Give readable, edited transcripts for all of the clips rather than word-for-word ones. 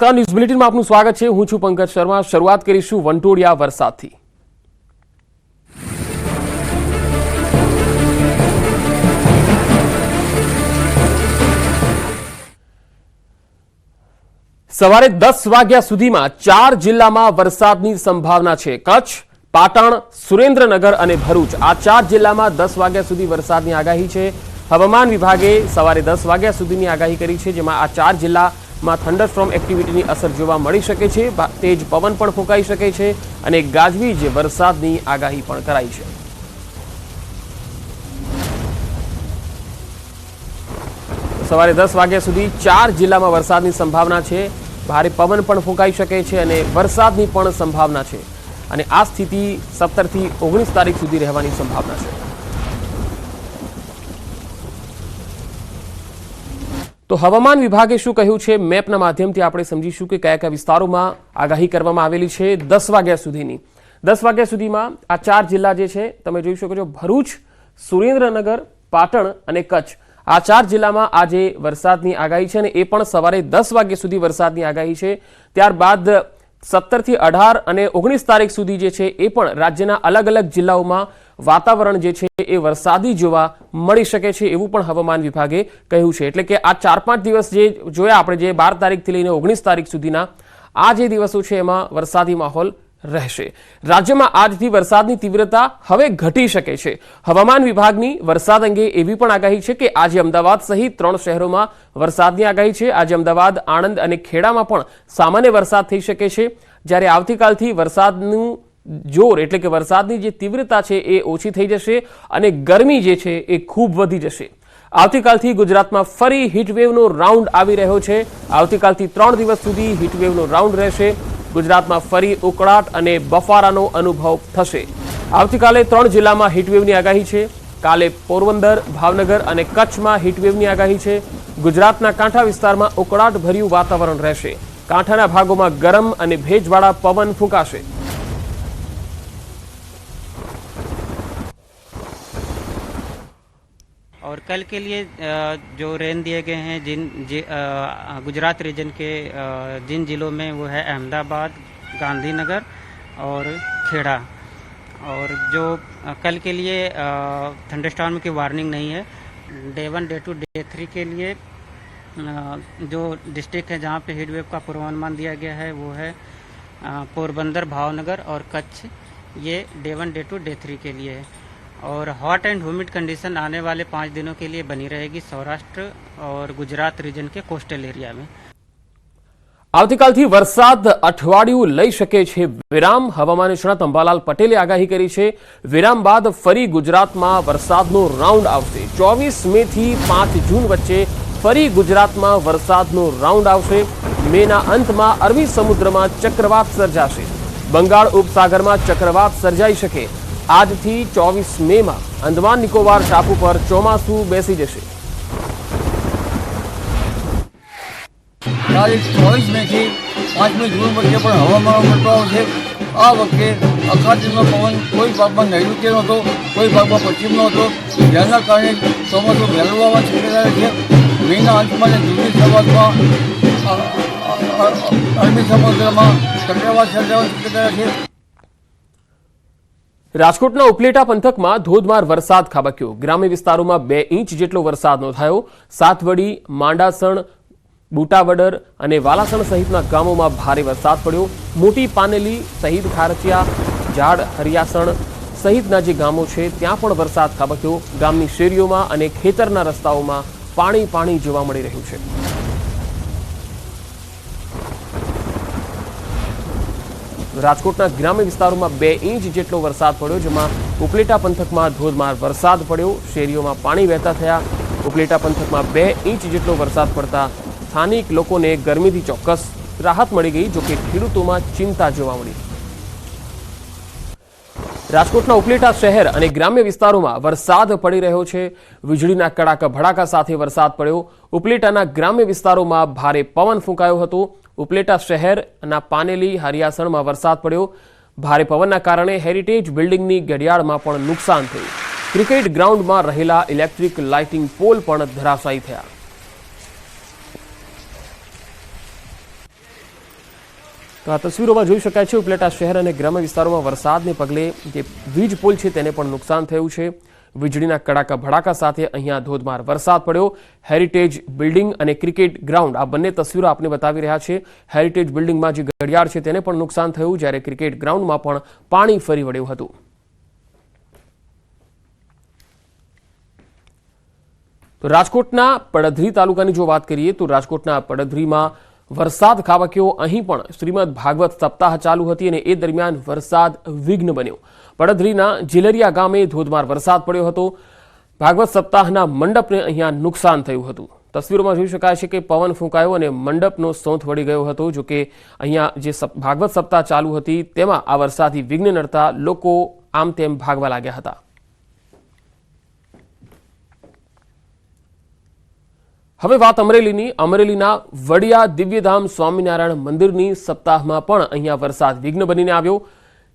News બુલેટિનમાં આપનું સ્વાગત છે। હું છું પંકજ શર્મા। શરૂઆત કરીશું વંટોળિયા વરસાદથી। સવારે 10 વાગ્યા સુધીમાં 4 જિલ્લામાં વરસાદની સંભાવના છે। કચ્છ, પાટણ, સુરેન્દ્રનગર અને ભરૂચ આ 4 જિલ્લામાં 10 વાગ્યા સુધી વરસાદની આગાહી છે। હવામાન વિભાગે સવારે 10 વાગ્યા સુધીની આગાહી કરી છે, જેમાં આ 4 જિલ્લામાં થંડરસ્ટોર્મ એક્ટિવિટીની અસર જોવા મળી શકે છે। તેજ પવન પણ ફૂંકાઈ શકે છે અને ગાજવીજ વરસાદની આગાહી પણ કરાઈ છે। સવારે 10 વાગ્યા સુધી 4 જિલ્લામાં વરસાદની સંભાવના છે। ભારે પવન પણ ફૂંકાઈ શકે છે અને વરસાદની પણ સંભાવના છે અને આ સ્થિતિ 17 થી 19 તારીખ સુધી રહેવાની સંભાવના છે। તો હવામાન વિભાગે શું કહ્યું છે, મેપના માધ્યમથી આપણે સમજીશું કે કયા કયા વિસ્તારોમાં આગાહી કરવામાં આવેલી છે 10 વાગ્યા સુધીની। 10 વાગ્યા સુધીમાં આ 4 જિલ્લા જે છે તમે જોઈ શકો છો, ભરૂચ, સુરેન્દ્રનગર, પાટણ અને કચ્છ આ 4 જિલ્લામાં આજે વરસાદની આગાહી છે અને એ પણ સવારે 10 વાગ્યા સુધી વરસાદની આગાહી છે। ત્યારબાદ 17 થી 18 અને 19 તારીખ સુધી જે છે એ પણ રાજ્યના અલગ અલગ જિલ્લાઓમાં વાતાવરણ જે છે એ વરસાદી જોવા મળી શકે છે એવું પણ હવામાન વિભાગે કહ્યું છે। એટલે કે આ 4-5 દિવસ જે જોયા આપણે, જે 12 તારીખથી લઈને 19 તારીખ સુધીના આ જે દિવસો છે એમાં વરસાદી માહોલ રહેશે। રાજ્યમાં આજથી વરસાદની તીવ્રતા હવે ઘટી શકે છે। હવામાન વિભાગની વરસાદ અંગે એવી પણ આગાહી છે કે આજે અમદાવાદ સહિત 3 શહેરોમાં વરસાદની આગાહી છે। આજે અમદાવાદ, આણંદ અને ખેડામાં પણ સામાન્ય વરસાદ થઈ શકે છે, જ્યારે આવતીકાલથી વરસાદનું જોર એટલે કે વરસાદની જે તીવ્રતા છે એ ઓછી થઈ જશે અને ગરમી જે છે એ ખૂબ વધી જશે। આવતીકાલથી ગુજરાતમાં ફરી હીટવેવનો રાઉન્ડ આવી રહ્યો છે। આવતીકાલથી 3 દિવસ સુધી હીટવેવનો રાઉન્ડ રહેશે। ગુજરાતમાં ફરી ઉકળાટ અને બફારાનો અનુભવ થશે। આવતીકાલે 3 જિલ્લામાં હીટવેવની આગાહી છે। કાલે પોરબંદર, ભાવનગર અને કચ્છમાં હીટવેવની આગાહી છે। ગુજરાતના કાંઠા વિસ્તારમાં ઉકળાટ ભર્યું વાતાવરણ રહેશે। કાંઠાના ભાગોમાં ગરમ અને ભેજવાળા પવન ફૂંકાશે। और कल के लिए जो रेन दिए गए हैं गुजरात रीजन के जिन जिलों में वो है अहमदाबाद, गांधीनगर और खेड़ा। और जो कल के लिए थंडरस्टॉर्म की वार्निंग नहीं है। डे 1, डे 2, डे 3 के लिए जो डिस्ट्रिक्ट है जहाँ पे हीट वेव का पूर्वानुमान दिया गया है वो है पोरबंदर, भावनगर और कच्छ। ये डे 1, डे 2, डे 3 के लिए है। और हॉट एंड ह्यूमिड कंडीशन आने वाले 5 दिनों के लिए बनी रहेगी सौराष्ट्र और गुजरात रीजन के कोस्टल एरिया में। આવતીકાલથી વરસાદ અઠવાડિયું લઈ શકે છે વિરામ। હવામાન નિષ્ણાત અંબાલાલ પટેલે આગાહી કરી છે। વિરામ બાદ ફરી ગુજરાતમાં વરસાદનો રાઉન્ડ આવશે। 24 મે થી 5 જૂન વચ્ચે ફરી ગુજરાતમાં વરસાદનો રાઉન્ડ આવશે। મેના અંતમાં અરબી સમુદ્રમાં ચક્રવાત સર્જાશે। બંગાળ ઉપસાગરમાં ચક્રવાત સર્જાઈ શકે। આજથી 24 મેમાં અંદમાન નિકોબાર ટાપુ પર ચોમાસું બેસી જશે। તારીખ 24 મે થી 5મી જૂન વચ્ચે પણ હવામાનમાં પલટો આવશે। આ વખતે અખાતીનો પવન કોઈ ભાગમાં નૈઋત્યનો હતો, કોઈ ભાગમાં પશ્ચિમનો હતો, જેના કારણે ચોમાસું વહેલું આવવાની શક્યતા છે। મેના અંતમાં અને જૂનની શરૂઆતમાં અરબી સમુદ્રમાં ચક્રવાત સર્જાવાની શક્યતા છે। રાજકોટના ઉપલેટા પંથકમાં ધોધમાર વરસાદ ખાબક્યો। ગ્રામ્ય વિસ્તારોમાં 2 ઇંચ જેટલો વરસાદ નોંધાયો। સાતવડી, માંડાસણ, બુટાવડર અને વાલાસણ સહિતના ગામોમાં ભારે વરસાદ પડ્યો। મોટી પાનેલી સહિત ખારચિયા, ઝાડ, હરિયાસણ સહિતના જે ગામો છે ત્યાં પણ વરસાદ ખાબક્યો। ગામની શેરીઓમાં અને ખેતરના રસ્તાઓમાં પાણી જોવા મળી રહ્યું છે। રાજકોટના ગ્રામ્ય વિસ્તારોમાં 2 ઇંચ જેટલો વરસાદ પડ્યો, જેમાં ઉપલેટા પંથકમાં ધોધમાર વરસાદ પડ્યો। શેરીઓમાં પાણી વહેતા થયા। ઉપલેટા પંથકમાં 2 ઇંચ જેટલો વરસાદ પડતા સ્થાનિક લોકોને ગરમીથી ચોક્કસ રાહત મળી ગઈ, જોકે ખેડૂતોમાં ચિંતા જોવા મળી। રાજકોટના ઉપલેટા શહેર અને ગ્રામ્ય વિસ્તારોમાં વરસાદ પડી રહ્યો છે। વીજળીના કડાકા ભડાકા સાથે વરસાદ પડ્યો। ઉપલેટાના ગ્રામ્ય વિસ્તારોમાં ભારે પવન ફૂંકાયો હતો। ઉપલેટા શહેરના પાનેલી, હરિયાસણમાં વરસાદ પડ્યો। ભારે પવનના કારણે હેરિટેજ બિલ્ડિંગની ઘડિયાળમાં પણ નુકસાન થયું। ક્રિકેટ ગ્રાઉન્ડમાં રહેલા ઇલેક્ટ્રિક લાઇટિંગ પોલ પણ ધરાશાયી થયા। તો આ તસવીરોમાં જોઈ શકાય છે ઉપલેટા શહેર અને ગ્રામ્ય વિસ્તારોમાં વરસાદને પગલે જે વીજ પોલ છે તેને પણ નુકસાન થયું છે। વીજળીના કડાકા ભડાકા સાથે અહીંયા ધોધમાર વરસાદ પડ્યો। હેરિટેજ બિલ્ડિંગ અને ક્રિકેટ ગ્રાઉન્ડ આ બંને તસવીરો આપને બતાવી રહ્યા છે। હેરિટેજ બિલ્ડિંગમાં જે ઘડિયાળ છે તેને પણ નુકસાન થયું, જ્યારે ક્રિકેટ ગ્રાઉન્ડમાં પણ પાણી ફરી વળ્યું હતું। તો રાજકોટના પડધરી તાલુકાની જો વાત કરીએ તો રાજકોટના પડધરીમાં વરસાદ ખાબક્યો। અહીં પણ શ્રીમદ ભાગવત સપ્તાહ ચાલુ હતી અને એ દરમિયાન વરસાદ વિઘ્ન બન્યો। પડધરીના જીલરિયા ગામે ધોધમાર વરસાદ પડ્યો હતો। ભાગવત સપ્તાહના મંડપને અહીંયા નુકસાન થયું હતું। તસવીરોમાં જોઈ શકાય છે કે પવન ફૂંકાયો અને મંડપનો સોંથ વળી ગયો હતો। જો કે અહીંયા જે ભાગવત સપ્તાહ ચાલુ હતી તેમાં આ વરસાદથી વિઘ્ન નડતા લોકો આમ તેમ ભાગવા લાગ્યા હતા। હવે વાત અમરેલીની। અમરેલીના વડિયા દિવ્યધામ સ્વામિનારાયણ મંદિરની સપ્તાહમાં પણ અહીંયા વરસાદ વિઘ્ન બનીને આવ્યો।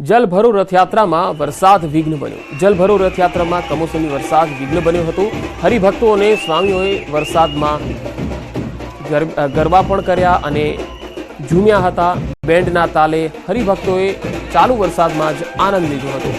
જલભરો રથયાત્રામાં વરસાદ વિઘ્ન બન્યો। જલભરો રથયાત્રામાં કમોસમી વરસાદ વિઘ્ન બન્યો હતો। હરિભક્તો અને સ્વામીઓએ વરસાદમાં ગરબા પણ કર્યા અને ઝૂમ્યા હતા। બેન્ડના તાલે હરિભક્તોએ ચાલુ વરસાદમાં જ આનંદ લીધો હતો।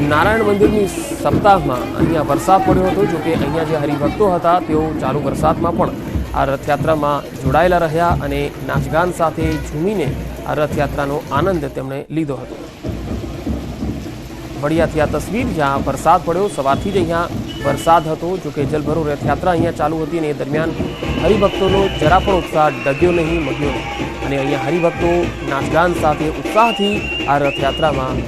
નારાયણ મંદિરની સપ્તાહમાં અહીંયા વરસાદ પડ્યો હતો। જો કે અહીંયા જે હરિભક્તો હતા તેઓ ચાલુ વરસાદમાં પણ આ રથયાત્રામાં જોડાયેલા રહ્યા અને નાચગાન સાથે ઝૂમીને આ રથયાત્રાનો આનંદ તેમણે લીધો હતો। વડિયાથી આ તસવીર જ્યાં વરસાદ પડ્યો, સવારથી જ અહીંયા વરસાદ હતો। જો કે જલભરો રથયાત્રા અહીંયા ચાલુ હતી અને એ દરમિયાન હરિભક્તોનો જરા પણ ઉત્સાહ ડગ્યો નહીં, મગ્યો નહીં અને અહીંયા હરિભક્તો નાચગાન સાથે ઉત્સાહથી આ રથયાત્રામાં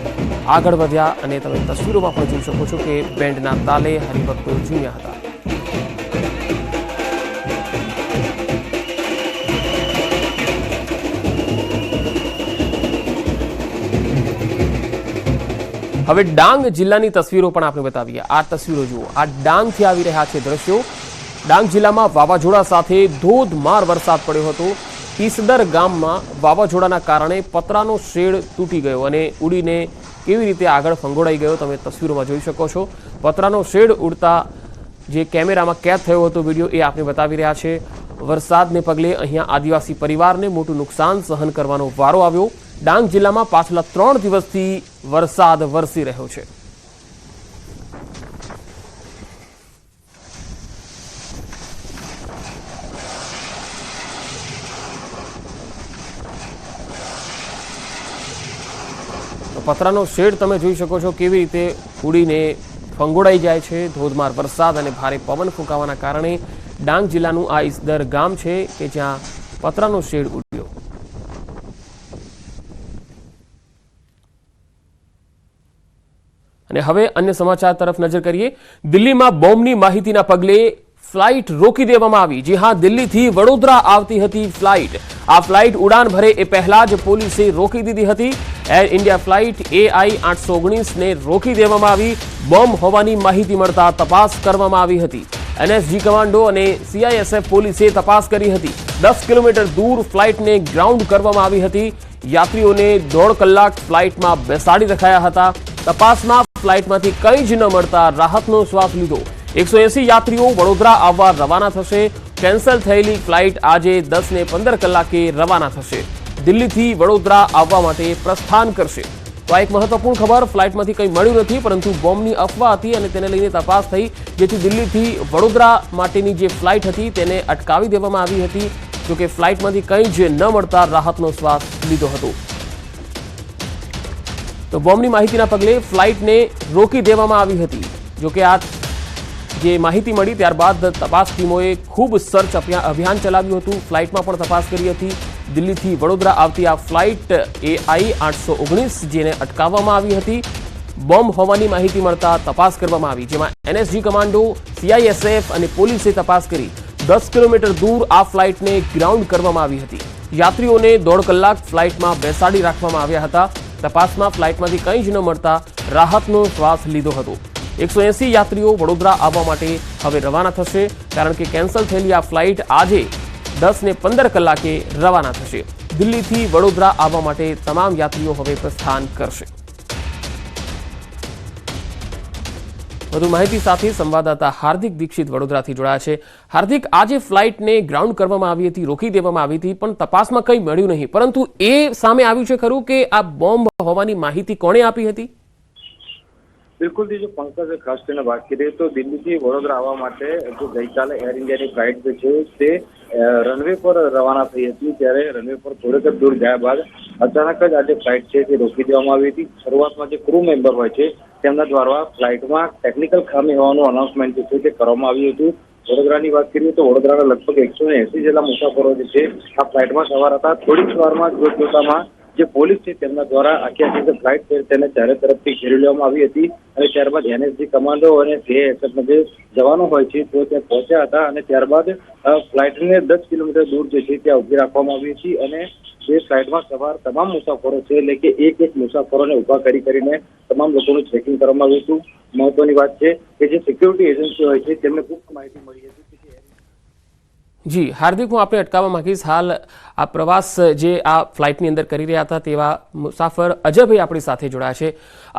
આગળ વધ્યા અને તમે તસવીરોમાં પણ જોઈ શકો છો કે બેન્ડના તાલે હરિભક્તો ઝૂમ્યા હતા। હવે ડાંગ જિલ્લાની તસવીરો પણ આપણે બતાવીએ। આ તસવીરો જુઓ, આ ડાંગથી આવી રહ્યા છે દ્રશ્યો। ડાંગ જિલ્લામાં વાવાઝોડા સાથે ધોધમાર વરસાદ પડ્યો હતો। ઈસદર ગામમાં વાવાઝોડાના કારણે પતરાનો શેડ તૂટી ગયો અને ઉડીને કેવી રીતે આગળ ફંગોળાઈ ગયો તમે તસવીરોમાં જોઈ શકો છો। પતરાનો શેડ ઉડતા જે કેમેરામાં કેદ થયો હતો વિડીયો એ આપણે બતાવી રહ્યા છે। વરસાદને પગલે અહીંયા આદિવાસી પરિવારને મોટું નુકસાન સહન કરવાનો વારો આવ્યો। ડાંગ જિલ્લામાં પાછલા 3 દિવસથી વરસાદ વરસી રહ્યો છે। પતરાનો શેડ તમે જોઈ શકો છો કેવી રીતે ઉડીને ફંગોળાઈ જાય છે। ધોધમાર વરસાદ અને ભારે પવન ફૂંકાવાના કારણે ડાંગ જિલ્લાનું આ ઈસદર ગામ છે કે જ્યાં પતરાનો શેડ ઉડ્યો। અને હવે અન્ય સમાચાર તરફ નજર કરીએ। દિલ્હીમાં બોમ્બની માહિતીના પગલે ફ્લાઇટ રોકી દેવામાં આવી। જી હા, દિલ્હીથી વડોદરા આવતી હતી ફ્લાઇટ। આ ફ્લાઇટ ઉડાન ભરે એ પહેલા જ પોલીસે રોકી દીધી હતી। એર ઇન્ડિયા ફ્લાઇટ AI 819 ને રોકી દેવામાં આવી। બોમ્બ હોવાની માહિતી મળતા તપાસ કરવામાં આવી હતી। NSG કમાન્ડો અને CISF પોલીસે તપાસ કરી હતી। 10 કિલોમીટર દૂર ફ્લાઇટને ગ્રાઉન્ડ કરવામાં આવી હતી। યાત્રીઓને 1.5 કલાક ફ્લાઇટમાં બેસાડી રખાયા હતા। તપાસમાં ફ્લાઇટમાંથી કંઈ જ ન મળતા રાહતનો શ્વાસ લીધો। 180 યાત્રીઓ વડોદરા આવવા રવાના થશે। કેન્સલ થયેલી ફ્લાઇટ આજે 10:15 કલાકે રવાના થશે। દિલ્હીથી વડોદરા આવવા માટે પ્રસ્થાન કરશે। તો આ એક મહત્વપૂર્ણ ખબર, ફ્લાઇટમાંથી કંઈ મળ્યું નથી પરંતુ બોમ્બની અફવા હતી અને તેને લઈને તપાસ થઈ, જેથી દિલ્હીથી વડોદરા માટેની જે ફ્લાઇટ હતી તેને અટકાવી દેવામાં આવી હતી। જોકે ફ્લાઇટમાંથી કંઈ જ ન મળતા રાહતનો શ્વાસ લીધો હતો। તો બોમ્બની માહિતીના પગલે ફ્લાઇટને રોકી દેવામાં આવી હતી। જોકે આ જે માહિતી મળી ત્યારબાદ તપાસ ટીમોએ ખૂબ સર્ચ અભિયાન ચલાવ્યું હતું। ફ્લાઇટમાં પણ તપાસ કરી હતી। દિલ્હીથી વડોદરા આવતી આ ફ્લાઇટ AI 819 જેને અટકાવવામાં આવી હતી। બોમ્બ હોવાની માહિતી મળતા તપાસ કરવામાં આવી, જેમાં NSG કમાન્ડો, CISF અને પોલીસે તપાસ કરી 10 કિલોમીટર દૂર આ ફ્લાઇટને ગ્રાઉન્ડ કરવામાં આવી હતી। યાત્રીઓને 1.5 કલાક ફ્લાઇટમાં બેસાડી રાખવામાં આવ્યા હતા। તપાસમાં ફ્લાઇટમાંથી કંઈ જ ન મળતા રાહતનો શ્વાસ લીધો હતો। 180 યાત્રીઓ વડોદરા આવવા માટે હવે રવાના થશે, કારણ કે કેન્સલ થયેલી આ ફ્લાઇટ આજે 10:15 કલાકે રવાના થશે। દિલ્હીથી વડોદરા આવવા માટે તમામ યાત્રીઓ હવે પ્રસ્થાન કરશે। વધુ માહિતી સાથે સંવાદદાતા હાર્દિક દીક્ષિત વડોદરાથી જોડાયા છે. હાર્દિક, આજે ફ્લાઇટને ગ્રાઉન્ડ કરવામાં આવી હતી, રોકી દેવામાં આવી હતી, પણ તપાસમાં કંઈ મળ્યું નહીં, પરંતુ એ સામે આવ્યું છે ખરું કે આ બોમ્બ હોવાની માહિતી કોણે આપી હતી? બિલકુલ જો પંકજ ખાસ કરીને વાત કરીએ તો દિલ્હીથી વડોદરા આવવા માટે જો ગઈકાલે એર ઇન્ડિયાની ફ્લાઇટ જે છે તે રનવે પર રવાના થઈ હતી, ત્યારે રનવે પર થોડેક દૂર ગયા બાદ અચાનક જ આજે ફ્લાઇટ છે તે રોકી દેવામાં આવી હતી. શરૂઆતમાં જે ક્રૂ મેમ્બર હોય છે તેમના દ્વારા ફ્લાઇટમાં ટેકનિકલ ખામી હોવાનું અનાઉન્સમેન્ટ જે છે તે કરવામાં આવ્યું હતું. વડોદરાની વાત કરીએ તો વડોદરાના લગભગ 180 જેટલા મુસાફરો જે છે આ ફ્લાઇટમાં સવાર હતા. થોડીક વારમાં જોતજોતામાં જે પોલીસ છે તેમના દ્વારા આખી જે ફ્લાઇટ છે તેને ચારે તરફથી ઘેરી લેવામાં આવી હતી અને ત્યારબાદ એનએસજી કમાન્ડો અને સીઆઈએસએફના જે જવાનો હોય છે તેઓ ત્યાં પહોંચ્યા હતા અને ત્યારબાદ ફ્લાઇટને 10 કિલોમીટર દૂર જે છે ત્યાં ઉભી રાખવામાં આવી હતી અને જે ફ્લાઇટમાં સવાર તમામ મુસાફરો છે એટલે કે એક મુસાફરોને ઉભા કરીને તમામ લોકોનું ચેકિંગ કરવામાં આવ્યું હતું. મહત્વની વાત છે કે જે સિક્યુરિટી એજન્સી હોય છે તેમને ગુપ્ત માહિતી મળી હતી. જી હાર્દિક, હું આપણે અટકાવવા માંગીશ. હાલ આ પ્રવાસ જે આ ફ્લાઇટની અંદર કરી રહ્યા હતા તેવા મુસાફર અજયભાઈ આપણી સાથે જોડાયા છે.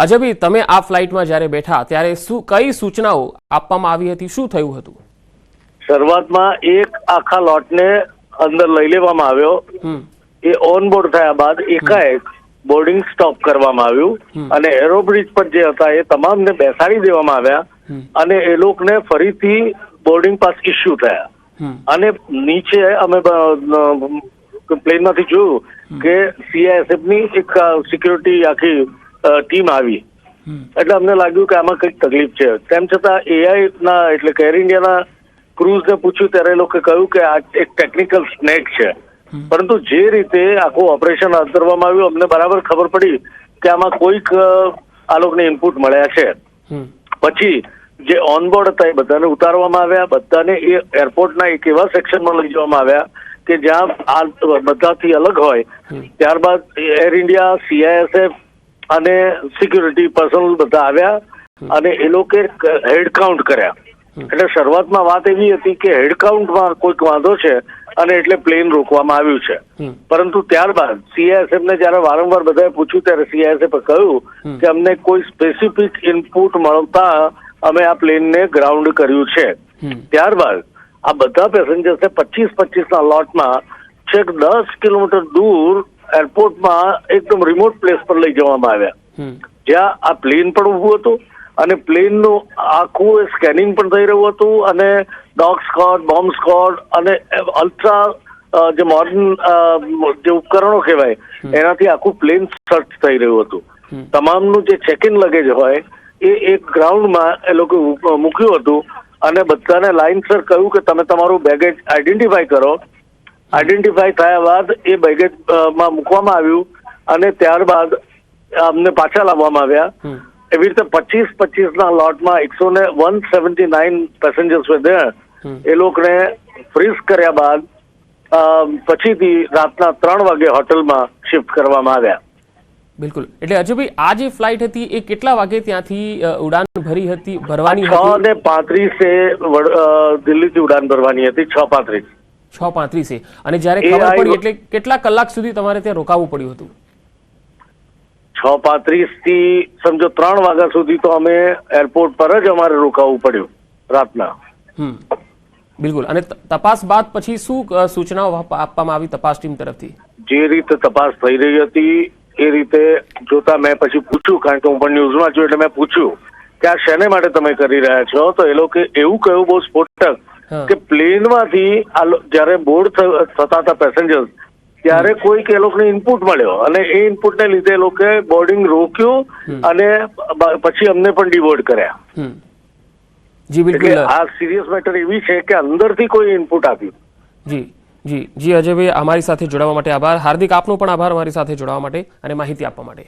અજયભાઈ, તમે આ ફ્લાઇટમાં જ્યારે બેઠા ત્યારે કઈ સૂચનાઓ આપવામાં આવી હતી, શું થયું હતું? શરૂઆતમાં એક આખા લોટને અંદર લઈ લેવામાં આવ્યો. એ ઓન બોર્ડ થયા બાદ એકાએક બોર્ડિંગ સ્ટોપ કરવામાં આવ્યું અને એરોબ્રિજ પર જે હતા એ તમામને બેસાડી દેવામાં આવ્યા અને એ લોકોને ફરીથી બોર્ડિંગ પાસ ઇસ્યુ થયા. અને નીચે અમે પ્લેનમાંથી જોયું કે સીઆઈએસએફ ની એક સિક્યુરિટી આખી ટીમ આવી, એટલે અમને લાગ્યું કે આમાં કંઈક તકલીફ છે. તેમ છતાં એઆઈ ના એટલે કે એર ઇન્ડિયાના ક્રૂઝને પૂછ્યું ત્યારે એ લોકોએ કહ્યું કે આ એક ટેકનિકલ સ્નેક છે, પરંતુ જે રીતે આખું ઓપરેશન હાથ ધરવામાં આવ્યું અમને બરાબર ખબર પડી કે આમાં કોઈક આ લોકોને ઇનપુટ મળ્યા છે. પછી જે ઓનબોર્ડ હતા એ બધાને ઉતારવામાં આવ્યા, બધાને એ એરપોર્ટના એક એવા સેક્શનમાં લઈ જવામાં આવ્યા કે જ્યાં આ બધાથી અલગ હોય. ત્યારબાદ એર ઇન્ડિયા, સીઆઈએસએફ અને સિક્યુરિટી પર્સનલ બધા આવ્યા અને એ લોકોએ હેડ કાઉન્ટ કર્યા. એટલે શરૂઆતમાં વાત એવી હતી કે હેડ કાઉન્ટમાં કોઈક વાંધો છે અને એટલે પ્લેન રોકવામાં આવ્યું છે, પરંતુ ત્યારબાદ સીઆઈએસએફ ને જયારે વારંવાર બધાએ પૂછ્યું ત્યારે સીઆઈએસએફે કહ્યું કે અમને કોઈ સ્પેસિફિક ઇનપુટ મળતા અમે આ પ્લેનને ગ્રાઉન્ડ કર્યું છે. ત્યારબાદ આ બધા પેસેન્જર્સને 25-25 ના લોટમાં છેક 10 કિલોમીટર દૂર એરપોર્ટમાં એકદમ રિમોટ પ્લેસ પર લઈ જવામાં આવ્યા, જ્યાં આ પ્લેન પણ ઊભું હતું અને પ્લેનનું આખું સ્કેનિંગ પણ થઈ રહ્યું હતું અને ડોગ સ્કોડ, બોમ્બ સ્કોડ અને અલ્ટ્રા જે મોડર્ન જે ઉપકરણો કહેવાય એનાથી આખું પ્લેન સર્ચ થઈ રહ્યું હતું. તમામનું જે ચેક ઇન લગેજ હોય એ એક ગ્રાઉન્ડમાં એ લોકો મૂક્યું હતું અને બધાને લાઇનસર કહ્યું કે તમે તમારું બેગેજ આઈડેન્ટિફાઈ કરો. આઈડેન્ટિફાઈ થયા બાદ એ બેગેજમાં મૂકવામાં આવ્યું અને ત્યારબાદ અમને પાછા લાવવામાં આવ્યા. એવી રીતે 25-25 ના લોટમાં 179 પેસેન્જર્સ વધ્યા. એ લોકોને ફ્રીઝ કર્યા બાદ પછીથી રાતના 3 વાગે હોટલમાં શિફ્ટ કરવામાં આવ્યા. બિલકુલ, એટલે અજયભાઈ આ જે ફ્લાઇટ હતી એ કેટલા વાગે ત્યાંથી ઉડાન ભરવાની હતી? 6:35 દિલ્હીથી ઉડાન ભરવાની હતી. 6:35 અને જ્યારે ખબર પડી એટલે કેટલા કલાક સુધી તમારે ત્યાં રોકાવું પડ્યું હતું? 6:35 થી સમજો 3 વાગ્યા સુધી તો અમે એરપોર્ટ પર જ અમારે રોકાવું પડ્યું રાતના. બિલકુલ, અને તપાસ બાદ પછી શું સૂચનાઓ આપવામાં આવી તપાસ ટીમ તરફથી? જે રીતે તપાસ થઈ રહી હતી એ રીતે જોતા મેં પછી પૂછ્યું, કારણ કે હું પણ ન્યૂઝમાં છું એટલે મેં પૂછ્યું કે આ શેને માટે તમે કરી રહ્યા છો, તો એ લોકો એવું કહ્યું બહુ સ્ફોટક કે પ્લેનમાંથી જયારે બોર્ડ થતા હતા પેસેન્જર્સ ત્યારે કોઈક એ લોકોને ઇનપુટ મળ્યો અને એ ઇનપુટને લીધે એ લોકોએ બોર્ડિંગ રોક્યું અને પછી અમને પણ ડિબોર્ડ કર્યા. જી બિલકુલ, આ સિરિયસ મેટર એવી છે કે અંદરથી કોઈ ઇનપુટ આપ્યું. જી અજયભાઈ, અમારી સાથે જોડાવા માટે આભાર. હાર્દિક, આપનો પણ આભાર અમારી સાથે જોડાવા માટે અને માહિતી આપવા માટે.